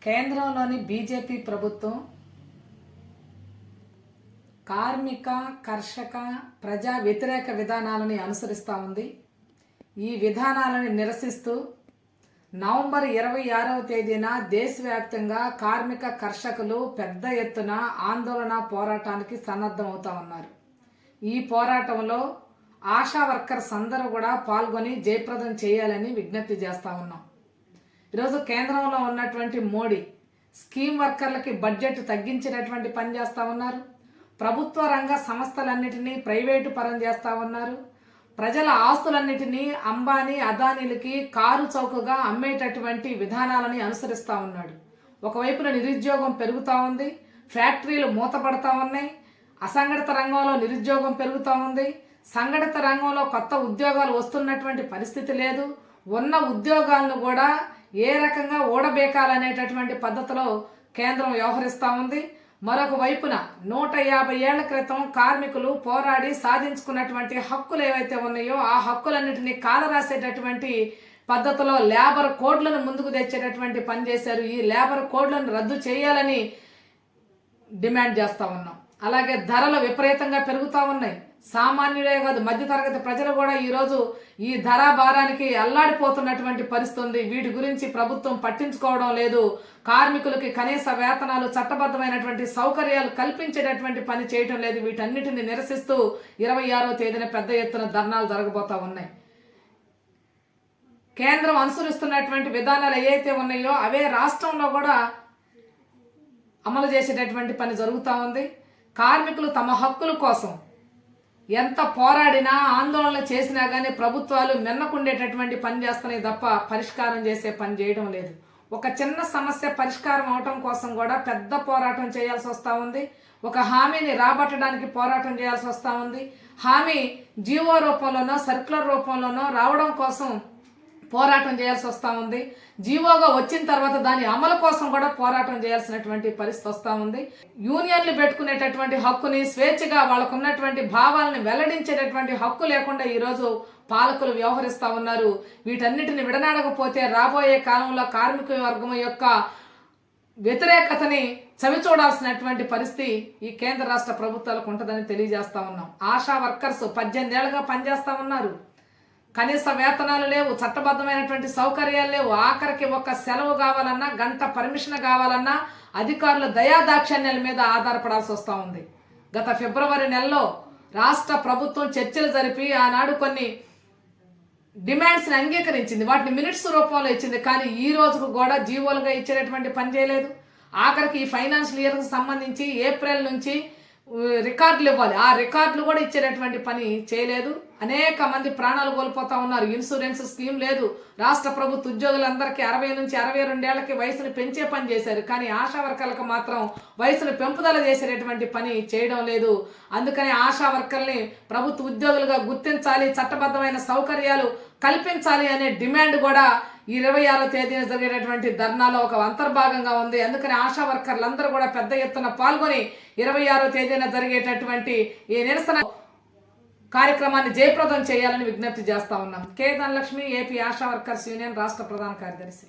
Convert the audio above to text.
కేంద్రంలోని బీజేపీ ప్రభుత్వం కార్మిక కర్షక ప్రజా వ్యతిరేక విధానాలని అనుసరిస్తూ ఉంది. ఈ విధానాలను నిరసిస్తూ నవంబర్ 26వ తేదీన దేశవ్యాప్తంగా కార్మిక కర్షకులు పెద్ద ఎత్తున ఆందోళన పోరాటానికి సన్నద్ధమవుతా ఉన్నారు. ఈ పోరాటంలో ఆశా వర్కర్స్ అందరూ కూడా పాల్గొని జయప్రదం చేయాలని విజ్ఞప్తి చేస్తూ ఉన్నాం. ఈరోజు కేంద్రంలో ఉన్నటువంటి మోడీ స్కీమ్ వర్కర్లకి బడ్జెట్ తగ్గించేటటువంటి పని చేస్తూ ఉన్నారు. ప్రభుత్వ రంగ సంస్థలన్నిటినీ ప్రైవేటు పరం చేస్తూ ఉన్నారు. ప్రజల ఆస్తులన్నిటినీ అంబానీ అదానీలకి కారు చౌకగా అమ్మేటటువంటి విధానాలని అనుసరిస్తూ ఉన్నాడు. ఒకవైపున నిరుద్యోగం పెరుగుతూ ఉంది, ఫ్యాక్టరీలు మూతపడతా ఉన్నాయి, అసంఘటిత రంగంలో నిరుద్యోగం పెరుగుతూ ఉంది, సంఘటిత రంగంలో కొత్త ఉద్యోగాలు వస్తున్నటువంటి పరిస్థితి లేదు. ఉన్న ఉద్యోగాలను కూడా ఏ రకంగా ఓడబేకాలనేటటువంటి పద్ధతిలో కేంద్రం వ్యవహరిస్తూ ఉంది. మరొక వైపున 150 ఏళ్ల క్రితం కార్మికులు పోరాడి సాధించుకున్నటువంటి హక్కులు ఏవైతే ఉన్నాయో ఆ హక్కులన్నింటినీ కాలరాసేటటువంటి పద్ధతిలో లేబర్ కోడ్లను ముందుకు తెచ్చేటటువంటి పని చేశారు. ఈ లేబర్ కోడ్లను రద్దు చేయాలని డిమాండ్ చేస్తూ ఉన్నాం. అలాగే ధరలు విపరీతంగా పెరుగుతూ ఉన్నాయి. సామాన్యులే కాదు, మధ్యతరగతి ప్రజలు కూడా ఈరోజు ఈ ధరా భారానికి అల్లాడిపోతున్నటువంటి పరిస్థితి ఉంది. వీటి గురించి ప్రభుత్వం పట్టించుకోవడం లేదు. కార్మికులకి కనీస వేతనాలు, చట్టబద్ధమైనటువంటి సౌకర్యాలు కల్పించేటటువంటి పని చేయటం లేదు. వీటన్నిటిని నిరసిస్తూ 26వ తేదీన పెద్ద ఎత్తున ధర్నాలు జరగబోతా ఉన్నాయి. కేంద్రం అనుసరిస్తున్నటువంటి విధానాలు ఏవైతే ఉన్నాయో అవే రాష్ట్రంలో కూడా అమలు చేసేటటువంటి పని జరుగుతూ ఉంది. కార్మికులు తమ హక్కుల కోసం ఎంత పోరాడినా ఆందోళన చేసినా కానీ ప్రభుత్వాలు మిన్నకుండేటటువంటి పని చేస్తున్నాయి తప్ప పరిష్కారం చేసే పని చేయడం లేదు. ఒక చిన్న సమస్య పరిష్కారం అవటం కోసం కూడా పెద్ద పోరాటం చేయాల్సి వస్తూ ఉంది. ఒక హామీని రాబట్టడానికి పోరాటం చేయాల్సి వస్తూ ఉంది. హామీ జీవో రూపంలోనో సర్క్యులర్ రూపంలోనో రావడం కోసం పోరాటం చేయాల్సి వస్తూ ఉంది. జీవోగా వచ్చిన తర్వాత దాని అమలు కోసం కూడా పోరాటం చేయాల్సినటువంటి పరిస్థితి వస్తూ ఉంది. యూనియన్లు పెట్టుకునేటటువంటి హక్కుని, స్వేచ్ఛగా వాళ్ళకు ఉన్నటువంటి భావాలను వెల్లడించేటటువంటి హక్కు లేకుండా ఈరోజు పాలకులు వ్యవహరిస్తూ ఉన్నారు. వీటన్నిటిని విడనాడకపోతే రాబోయే కాలంలో కార్మిక వర్గం యొక్క వ్యతిరేకతని చవిచూడాల్సినటువంటి పరిస్థితి ఈ కేంద్ర రాష్ట్ర ప్రభుత్వాలకు ఉంటుందని తెలియజేస్తా ఉన్నాం. ఆశా వర్కర్స్ 18 ఏళ్ళుగా పనిచేస్తూ ఉన్నారు. కనీస వేతనాలు లేవు, చట్టబద్ధమైనటువంటి సౌకర్యాలు లేవు. ఆఖరికి ఒక సెలవు కావాలన్నా, గంట పర్మిషన్ కావాలన్నా అధికారులు దయాదాక్షిణ్యాల మీద ఆధారపడాల్సి వస్తూ ఉంది. గత ఫిబ్రవరి నెలలో రాష్ట్ర ప్రభుత్వం చర్చలు జరిపి ఆనాడు కొన్ని డిమాండ్స్ని అంగీకరించింది, వాటిని మినిట్స్ రూపంలో ఇచ్చింది. కానీ ఈ రోజుకు కూడా జీవోలుగా ఇచ్చేటటువంటి పని చేయలేదు. ఆఖరికి ఈ ఫైనాన్షియల్ ఇయర్కి సంబంధించి ఏప్రిల్ నుంచి రికార్డులు ఇవ్వాలి, ఆ రికార్డులు కూడా ఇచ్చేటటువంటి పని చేయలేదు. అనేక మంది ప్రాణాలు కోల్పోతా ఉన్నారు. ఇన్సూరెన్స్ స్కీమ్ లేదు. రాష్ట్ర ప్రభుత్వ ఉద్యోగులందరికీ 60 నుంచి 62 ఏళ్లకి వయసును పెంచే పని చేశారు. కానీ ఆశా వర్కర్లకు మాత్రం వయసును పెంపుదల చేసేటటువంటి పని చేయడం లేదు. అందుకని ఆశా వర్కర్ని ప్రభుత్వ ఉద్యోగులుగా గుర్తించాలి, చట్టబద్ధమైన సౌకర్యాలు కల్పించాలి అనే డిమాండ్ కూడా ఈ 26వ తేదీన జరిగేటటువంటి ధర్నాలో ఒక అంతర్భాగంగా ఉంది. అందుకని ఆశా వర్కర్లందరూ కూడా పెద్ద ఎత్తున పాల్గొని 26వ తేదీన జరిగేటటువంటి ఈ నిరసన కార్యక్రమాన్ని జయప్రదం చేయాలని విజ్ఞప్తి చేస్తా ఉన్నాం. K Dhanalakshmi, AP Asha workers union రాష్ట్ర ప్రధాన కార్యదర్శి.